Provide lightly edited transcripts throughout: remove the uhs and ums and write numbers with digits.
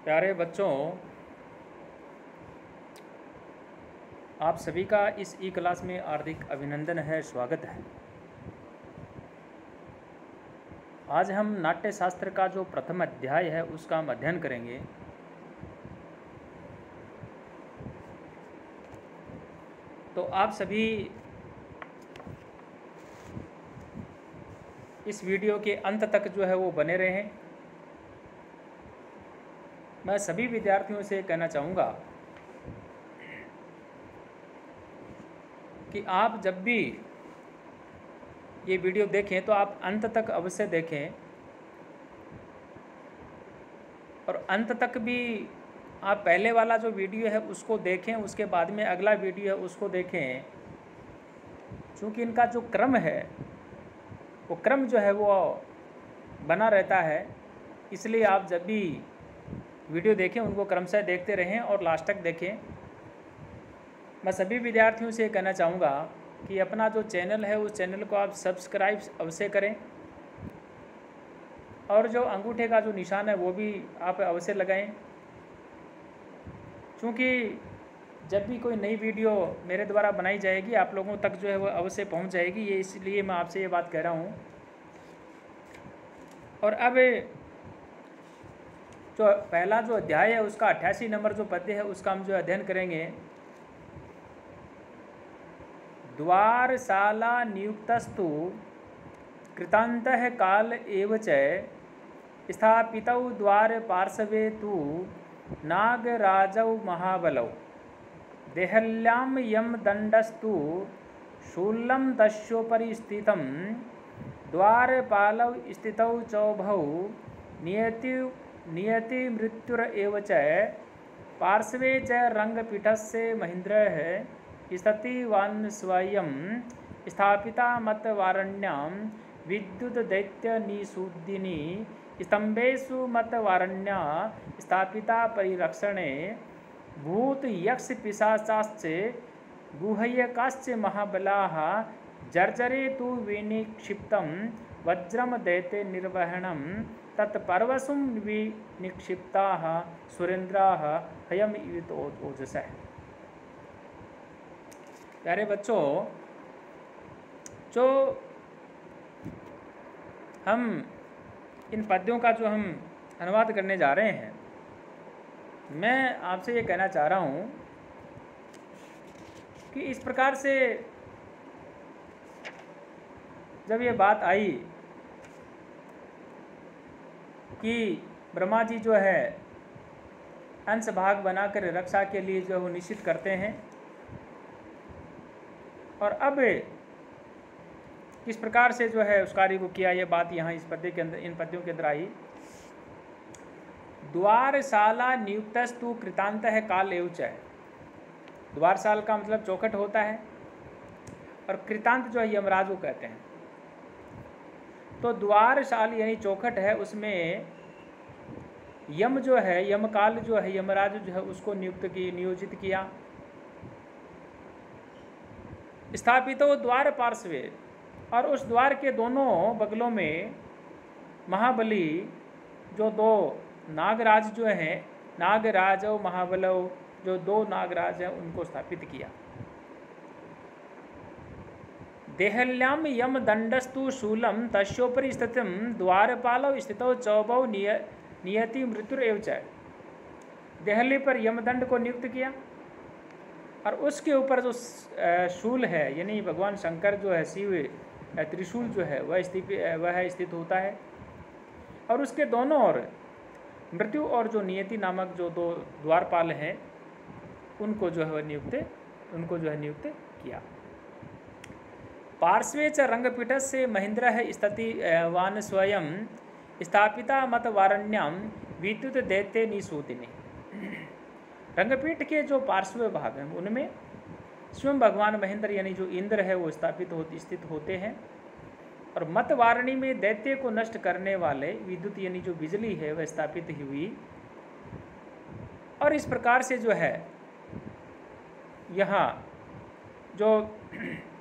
प्यारे बच्चों, आप सभी का इस ई क्लास में हार्दिक अभिनंदन है, स्वागत है। आज हम नाट्य शास्त्र का जो प्रथम अध्याय है उसका हम अध्ययन करेंगे। तो आप सभी इस वीडियो के अंत तक जो है वो बने रहें। मैं सभी विद्यार्थियों से कहना चाहूँगा कि आप जब भी ये वीडियो देखें तो आप अंत तक अवश्य देखें, और अंत तक भी आप पहले वाला जो वीडियो है उसको देखें, उसके बाद में अगला वीडियो है उसको देखें। क्योंकि इनका जो क्रम है वो क्रम जो है वो बना रहता है, इसलिए आप जब भी वीडियो देखें उनको क्रमशः देखते रहें और लास्ट तक देखें। मैं सभी विद्यार्थियों से कहना चाहूँगा कि अपना जो चैनल है उस चैनल को आप सब्सक्राइब अवश्य करें, और जो अंगूठे का जो निशान है वो भी आप अवश्य लगाएं। क्योंकि जब भी कोई नई वीडियो मेरे द्वारा बनाई जाएगी आप लोगों तक जो है वो अवश्य पहुंच जाएगी, ये इसलिए मैं आपसे ये बात कह रहा हूं। और अब जो पहला जो अध्याय है उसका 88 नंबर जो पद्य है उसका हम जो अध्ययन करेंगे। द्वारशाला नियुक्तस्तु कृतान्तः काल एव च स्थापितौ द्वार पार्श्वे तु नागराजौ महाबलौ देहल्यां यम दंडस्तु शूलं तस्योपरि स्थितं द्वारपालौ स्थितौ चौभौ नियति मृत्युर एव च पार्श्वे च रंगपीठस्य महेन्द्रः स्थिति वान् स्वयं स्थापिता मतवारण्यां विद्युत दैत्य निषूदिनी स्तंभेषु मतवारण्या स्थापिता परिरक्षणे भूत यक्ष पिशाचाश्च गुह्यकाश्च महाबलाः जर्जरे तु विनिक्षिप्तं वज्रम दैत्य निर्वहणं तत्पर्वसुं विनिक्षिप्ताः सुरेन्द्राः हयम इवित ओजसः। प्यारे बच्चों, जो हम इन पद्यों का जो हम अनुवाद करने जा रहे हैं, मैं आपसे ये कहना चाह रहा हूँ कि इस प्रकार से जब ये बात आई कि ब्रह्मा जी जो है अंश भाग बनाकर रक्षा के लिए जो वो निश्चित करते हैं, और अब किस प्रकार से जो है उस कार्य को किया, ये बात यहाँ इस पद्य के अंदर, इन पद्यों के अंदर आई। द्वारशाला नियुक्तस्तु कृतान्तः काल एव च। द्वारशाल का मतलब चौखट होता है, और कृतांत जो है यमराज को कहते हैं। तो द्वारशाल यानी चौखट है, उसमें यम जो है, यमकाल जो है, यमराज जो है उसको नियोजित किया। स्थापित हो द्वार पार्श्वे, और उस द्वार के दोनों बगलों में महाबली जो दो नागराज जो हैं, नागराज और महाबलव जो दो नागराज हैं उनको स्थापित किया। देहल्याम यम दंडस्तु शूलम तस्योपरि स्थितम द्वारपालव स्थितौ चौभौ नियति मृत्यु एव च। देहली पर यमदंड को नियुक्त किया, और उसके ऊपर जो शूल है यानी भगवान शंकर जो है, शिव त्रिशूल जो है वह स्थित होता है, और उसके दोनों ओर मृत्यु और जो नियति नामक जो दो द्वारपाल हैं उनको जो है नियुक्त किया। पार्श्वे च रंगपीठस्य महेन्द्रः स्थिति वान् स्वयं स्थापिता मतवारण्यां विद्युत दैत्य निषूदिनी। रंगपीठ के जो पार्श्व भाग हैं उनमें स्वयं भगवान महेंद्र यानी जो इंद्र है वो स्थित होते हैं, और मतवारणी में दैत्य को नष्ट करने वाले विद्युत यानी जो बिजली है वह स्थापित हुई। और इस प्रकार से जो है यहाँ जो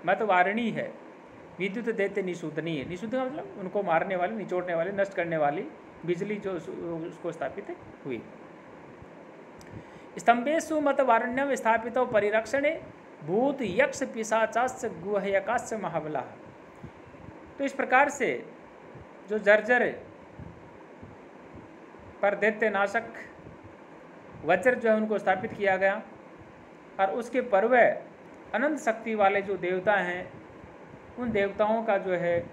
मतवारिणी है, विद्युत दैत्य निषूदनी है, निषूदनी मतलब उनको मारने वाले, निचोड़ने वाले, नष्ट करने वाली बिजली जो उसको स्थापित हुई। स्तंभेषु मतवारण्यम स्थापितो परिरक्षणे भूत यक्ष पिशाचास्य गुह्यकास्य महाबला। तो इस प्रकार से जो जर्जर पर दैत्यनाशक वज्र जो है उनको स्थापित किया गया और उसके पर्व अनंत शक्ति वाले जो देवता हैं उन देवताओं का जो है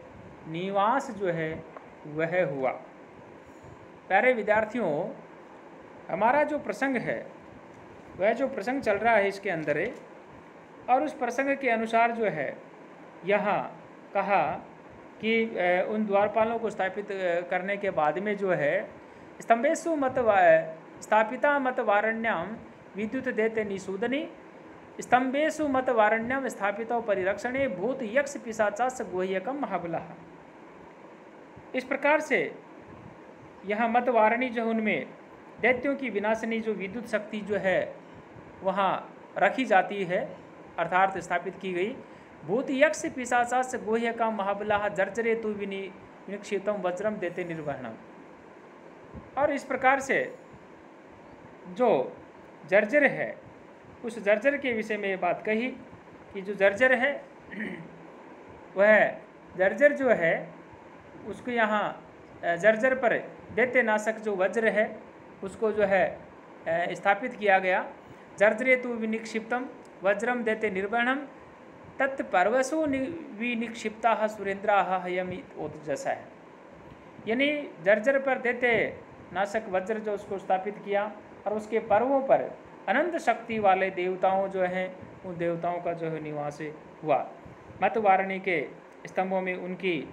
निवास जो है वह हुआ। प्यारे विद्यार्थियों, हमारा जो प्रसंग है वह जो प्रसंग चल रहा है इसके अंदर है, और उस प्रसंग के अनुसार जो है यहाँ कहा कि उन द्वारपालों को स्थापित करने के बाद में जो है स्तंभेषु मत स्थापिता मत वारण्याम विद्युत देते निषूदनी स्तंभेषु मत वारण्यम स्थापितो परिरक्षणे भूत यक्ष पिशाचास्य गुह्यकम महाबला। इस प्रकार से यहाँ मत वारणी जो उनमें दैत्यों की विनाशनी जो विद्युत शक्ति जो है वहाँ रखी जाती है अर्थात स्थापित की गई। भूत यक्ष पिशाचास्य गुह्यकम महाबला जर्जरे तु विनिक्षितम वज्रम देते निर्वहणम। और इस प्रकार से जो जर्जर है उस जर्जर के विषय में ये बात कही कि जो जर्जर है वह जर्जर जो है उसको यहाँ जर्जर पर दैत्यनाशक जो वज्र है उसको जो है स्थापित किया गया। जर्जरे तु विनिक्षिप्तम वज्रम दैत्य निर्वहणम तत्पर्वसु विनिक्षिप्ता सुरेंद्रा हयमित ओतजसा है। यानी जर्जर पर दैत्यनाशक वज्र जो उसको स्थापित किया और उसके पर्वों पर अनंत शक्ति वाले देवताओं जो हैं उन देवताओं का जो है निवास हुआ। मतवारणी के स्तंभों में उनकी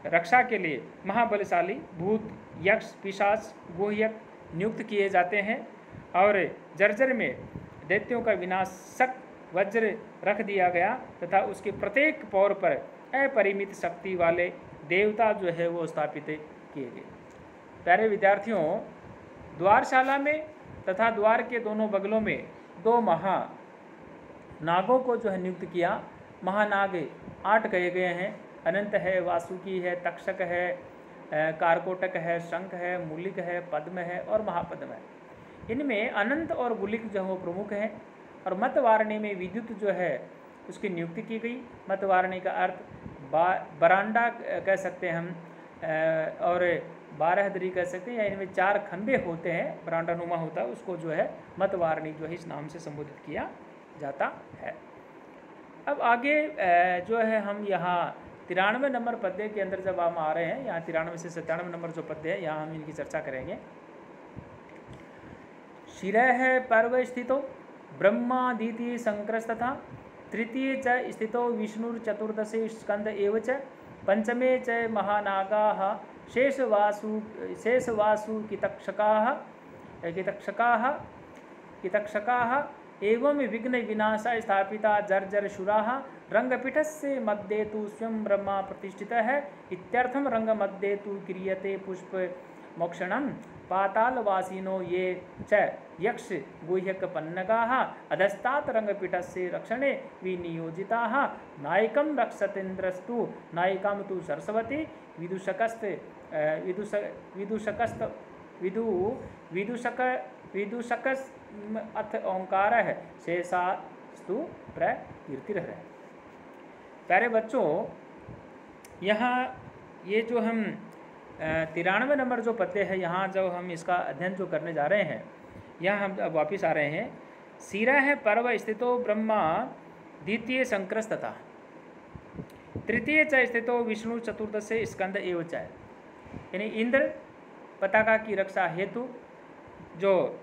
रक्षा के लिए महाबलशाली भूत यक्ष पिशाच गुह्यक नियुक्त किए जाते हैं और जर्जर में दैत्यों का विनाशक वज्र रख दिया गया तथा उसके प्रत्येक पौर पर अपरिमित शक्ति वाले देवता जो है वो स्थापित किए गए। प्यारे विद्यार्थियों, द्वारशाला में तथा द्वार के दोनों बगलों में 2 महानागों को जो है नियुक्त किया। महानाग 8 कहे गए हैं। अनंत है, वासुकी है, तक्षक है, कारकोटक है, शंख है, मूलिक है, पद्म है और महापद्म है। इनमें अनंत और गुलिक जो वो प्रमुख हैं। और मतवारणी में विद्युत जो है उसकी नियुक्ति की गई। मतवारणी का अर्थ बरांडा कह सकते हैं हम और 12 दरी कह सकते हैं, या इनमें 4 खंभे होते हैं, बरांडा नुमा होता है, उसको जो है मतवारणी जो है इस नाम से संबोधित किया जाता है। अब आगे जो है हम यहाँ 93 नंबर पद्य के अंदर जब हम आ रहे हैं, यहाँ 93 से 97 नंबर जो पद्य है यहाँ हम इनकी चर्चा करेंगे। शिरः पर्व स्थितो ब्रह्मादिति संक्रस्तथा तृतीय च स्थितो विष्णुर्चतुर्दशे स्कंद एव च पंचमे च महानागाः शेषवासु कितक्षकाः एवं विघ्न विनाशा स्थापिता जर्जरशुराः रंगपीठस्य मध्ये तु स्वयं ब्रह्मा प्रतिष्ठितः इत्यर्थं रंगमध्ये तु क्रियते पुष्प मोक्षणं पातालवासिनो ये च यक्ष गुह्यकपन्नगाः अधस्तात् रंगपीठस्य रक्षणे विनियोजिताः नायकं रक्षतेन्द्रस्तु नायिकां तु सरस्वती विदूषक अथ ओंकार है शेषास्तु प्रकीर्तिरः। प्यारे बच्चों, यहाँ ये जो हम 93 नंबर जो पद्य है यहाँ जो हम इसका अध्ययन जो करने जा रहे हैं, यहाँ हम अब वापिस आ रहे हैं। सीरा है पर्व स्थितो ब्रह्मा द्वितीय संक्रस्तता तृतीय च स्थितो विष्णु चतुर्दशे स्कंद एव च। यानी इंद्र पताका की रक्षा हेतु जो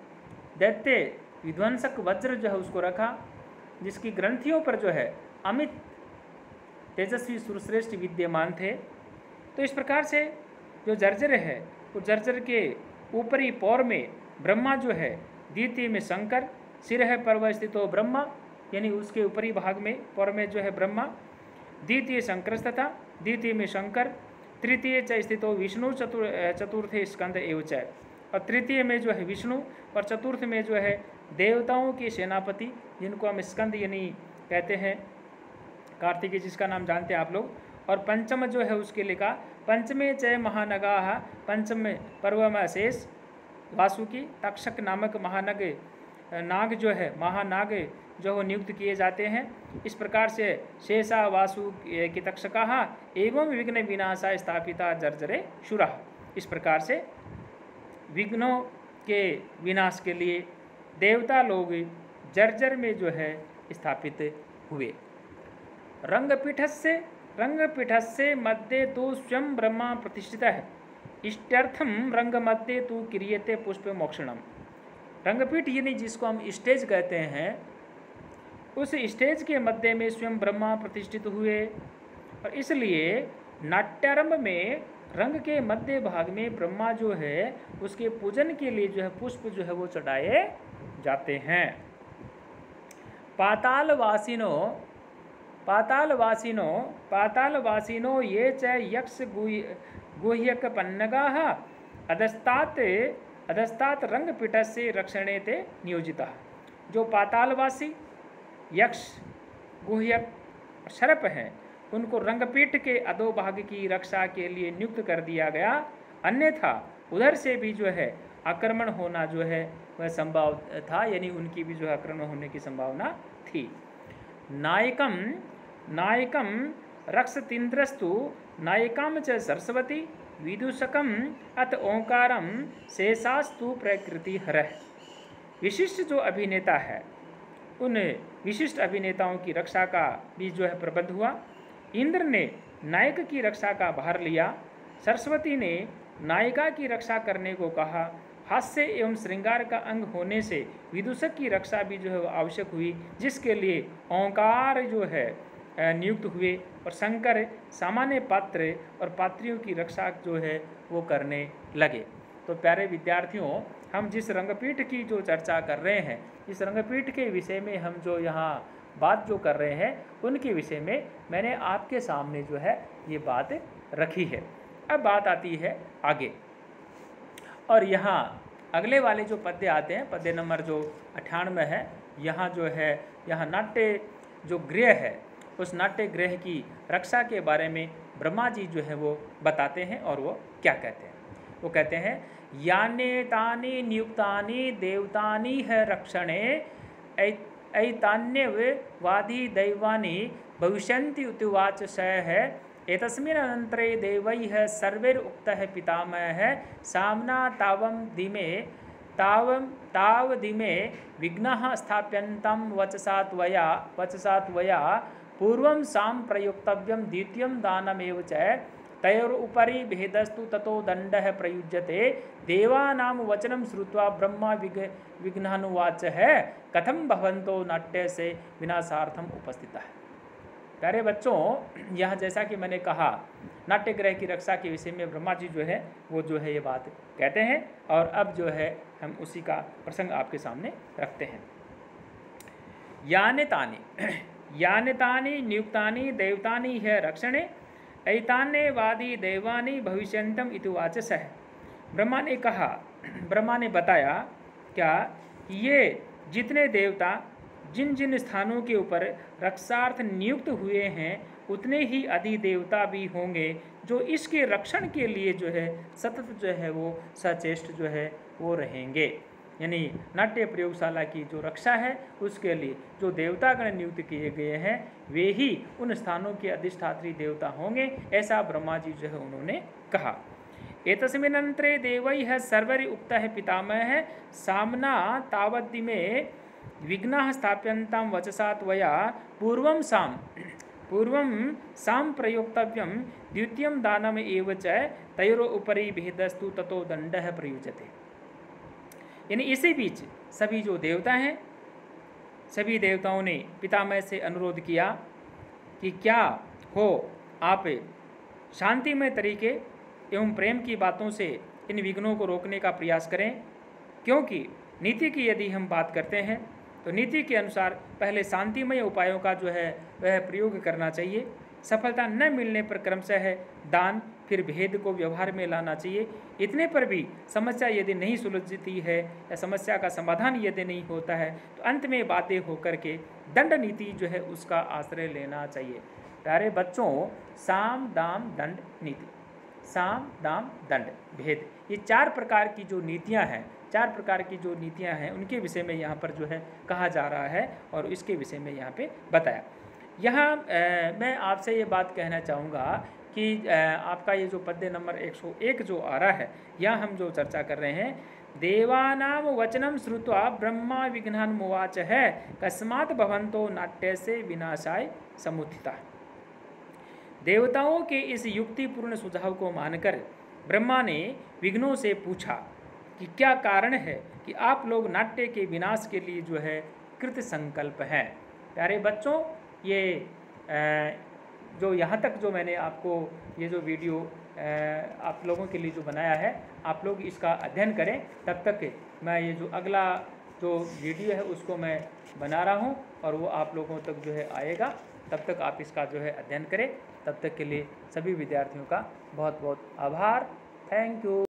दैत्य विध्वंसक वज्र जो है उसको रखा, जिसकी ग्रंथियों पर जो है अमित तेजस्वी सुरश्रेष्ठ विद्यमान थे। तो इस प्रकार से जो जर्जर है वो जर्जर के ऊपरी पौर में ब्रह्मा जो है, द्वितीय में शंकर, सिर है पर्व स्थितो ब्रह्मा यानी उसके ऊपरी भाग में पौर में जो है ब्रह्मा, द्वितीय संक्रस्तता द्वितीय में शंकर, तृतीय च स्थितो विष्णु चतुर्थे स्कंद एव च। और तृतीय में जो है विष्णु और चतुर्थ में जो है देवताओं के सेनापति जिनको हम स्कंद यानी कहते हैं, कार्तिकेय जिसका नाम जानते हैं आप लोग। और पंचम जो है उसके लिखा पंचमे च महानगाः पंचम पर्व में शेष वासुकी तक्षक नामक नाग जो है महानाग जो वो नियुक्त किए जाते हैं। इस प्रकार से शेषा वासु की तक्षका एवं विघ्न विनाशा स्थापिता जर्जरे शुरा, इस प्रकार से विघ्नों के विनाश के लिए देवता लोग जर्जर में जो है स्थापित हुए। रंगपीठस्य मध्ये तो स्वयं ब्रह्मा प्रतिष्ठित है, इष्टर्थम रंग मध्ये तो क्रियते पुष्प मोक्षणम। रंगपीठ यानी जिसको हम स्टेज कहते हैं, उस स्टेज के मध्य में स्वयं ब्रह्मा प्रतिष्ठित हुए और इसलिए नाट्यारंभ में रंग के मध्य भाग में ब्रह्मा जो है उसके पूजन के लिए जो है पुष्प जो है वो चढ़ाए जाते हैं। पातालवासिनो ये च यक्ष गुह्यक पन्नगाः अधस्तात् रंगपीठस्य रक्षणे ते नियोजिताः। जो पातालवासी यक्ष गुह्यक सर्प हैं उनको रंगपीठ के अधोभाग की रक्षा के लिए नियुक्त कर दिया गया, अन्यथा उधर से भी जो है आक्रमण होना जो है वह संभव था, यानी उनकी भी जो है आक्रमण होने की संभावना थी। नायकम रक्षतीन्द्रस्तु नायिकाम च सरस्वती विदूषकम अत ओंकारम शेषास्तु प्रकृति हरः। विशिष्ट जो अभिनेता है उन विशिष्ट अभिनेताओं की रक्षा का भी जो है प्रबंध हुआ। इंद्र ने नायक की रक्षा का भार लिया, सरस्वती ने नायिका की रक्षा करने को कहा। हास्य एवं श्रृंगार का अंग होने से विदूषक की रक्षा भी जो है आवश्यक हुई, जिसके लिए ओंकार जो है नियुक्त हुए और शंकर सामान्य पात्र और पात्रियों की रक्षा जो है वो करने लगे। तो प्यारे विद्यार्थियों, हम जिस रंगपीठ की जो चर्चा कर रहे हैं, इस रंगपीठ के विषय में हम जो यहाँ बात जो कर रहे हैं उनके विषय में मैंने आपके सामने जो है ये बात रखी है। अब बात आती है आगे, और यहाँ अगले वाले जो पद्य आते हैं, पद्य नंबर जो 98 है, यहाँ जो है यहाँ नाट्य जो गृह है उस नाट्य गृह की रक्षा के बारे में ब्रह्मा जी जो है वो बताते हैं। और वो क्या कहते हैं? वो कहते हैं याने तानि नियुक्तानि देवतानि है रक्षणे ऐतान्यवादी दैवानि भविष्यन्ति उवाच स है एतस्मिन् अनन्तरे देवैः सर्वैरुक्तः पितामहः साम्ना तावदिमे विघ्नः स्थाप्यन्तं वचसा त्वया पूर्वं साम प्रयुक्तव्यं द्वितीयं दानमेव च तयोरुपरि भेदस्तु ततो दण्डः प्रयुज्यते देवानां वचनं श्रुत्वा ब्रह्मा विघ्नानुवाच है कथं भवन्तो नाट्य से विनाशार्थम उपस्थितः। प्यारे बच्चों, यह जैसा कि मैंने कहा नाट्य गृह की रक्षा के विषय में ब्रह्मा जी जो है वो जो है ये बात कहते हैं, और अब जो है हम उसी का प्रसंग आपके सामने रखते हैं। यानि तानि नियुक्तानि देवतानि है रक्षणे ऐतान्यवादी देवानि भविष्यन्तम इति वाचस है। ब्रह्मा ने कहा, ब्रह्मा ने बताया क्या ये जितने देवता जिन जिन स्थानों के ऊपर रक्षार्थ नियुक्त हुए हैं उतने ही अधिदेवता भी होंगे जो इसके रक्षण के लिए जो है सतत जो है वो सचेष्ट जो है वो रहेंगे। यानी नाट्य प्रयोगशाला की जो रक्षा है उसके लिए जो देवतागण नियुक्त किए गए हैं वे ही उन स्थानों के अधिष्ठात्री देवता होंगे, ऐसा ब्रह्मा जी जो है उन्होंने कहा। एतस्मिन्नन्तरे देवैः सर्वैः उक्तः पितामहः साम्ना तावद्दिमे विघ्नः स्थाप्यन्तां वचसा त्वया पूर्वं साम प्रयोक्तव्यं द्वितीयं दानम एव च तयोरुपरि भेदस्तु ततो दण्डः प्रयुज्यते। यानी इसी बीच सभी जो देवता हैं, सभी देवताओं ने पितामह से अनुरोध किया कि क्या हो आप शांतिमय तरीके एवं प्रेम की बातों से इन विघ्नों को रोकने का प्रयास करें, क्योंकि नीति की यदि हम बात करते हैं तो नीति के अनुसार पहले शांतिमय उपायों का जो है वह प्रयोग करना चाहिए। सफलता न मिलने पर क्रमशः दान, फिर भेद को व्यवहार में लाना चाहिए। इतने पर भी समस्या यदि नहीं सुलझती है या समस्या का समाधान यदि नहीं होता है तो अंत में बातें होकर के दंड नीति जो है उसका आश्रय लेना चाहिए। प्यारे बच्चों, साम दाम दंड नीति, साम दाम दंड भेद, ये 4 प्रकार की जो नीतियां हैं, 4 प्रकार की जो नीतियां हैं उनके विषय में यहाँ पर जो है कहा जा रहा है और इसके विषय में यहाँ पे बताया। यहाँ मैं आपसे ये बात कहना चाहूँगा कि आपका ये जो पद्य नंबर 101 जो आ रहा है, यहाँ हम जो चर्चा कर रहे हैं, देवानाम वचनम श्रुत्वा ब्रह्मा विघ्नान मुवाच है कस्मात् भवन्तो नाट्य से विनाशाय समुत्थिता। देवताओं के इस युक्तिपूर्ण सुझाव को मानकर ब्रह्मा ने विघ्नों से पूछा कि क्या कारण है कि आप लोग नाट्य के विनाश के लिए जो है कृत संकल्प हैं। प्यारे बच्चों, ये जो यहाँ तक जो मैंने आपको ये जो वीडियो आप लोगों के लिए जो बनाया है, आप लोग इसका अध्ययन करें। तब तक मैं ये जो अगला जो वीडियो है उसको मैं बना रहा हूँ और वो आप लोगों तक जो है आएगा। तब तक आप इसका जो है अध्ययन करें। तब तक के लिए सभी विद्यार्थियों का बहुत बहुत आभार। Thank you.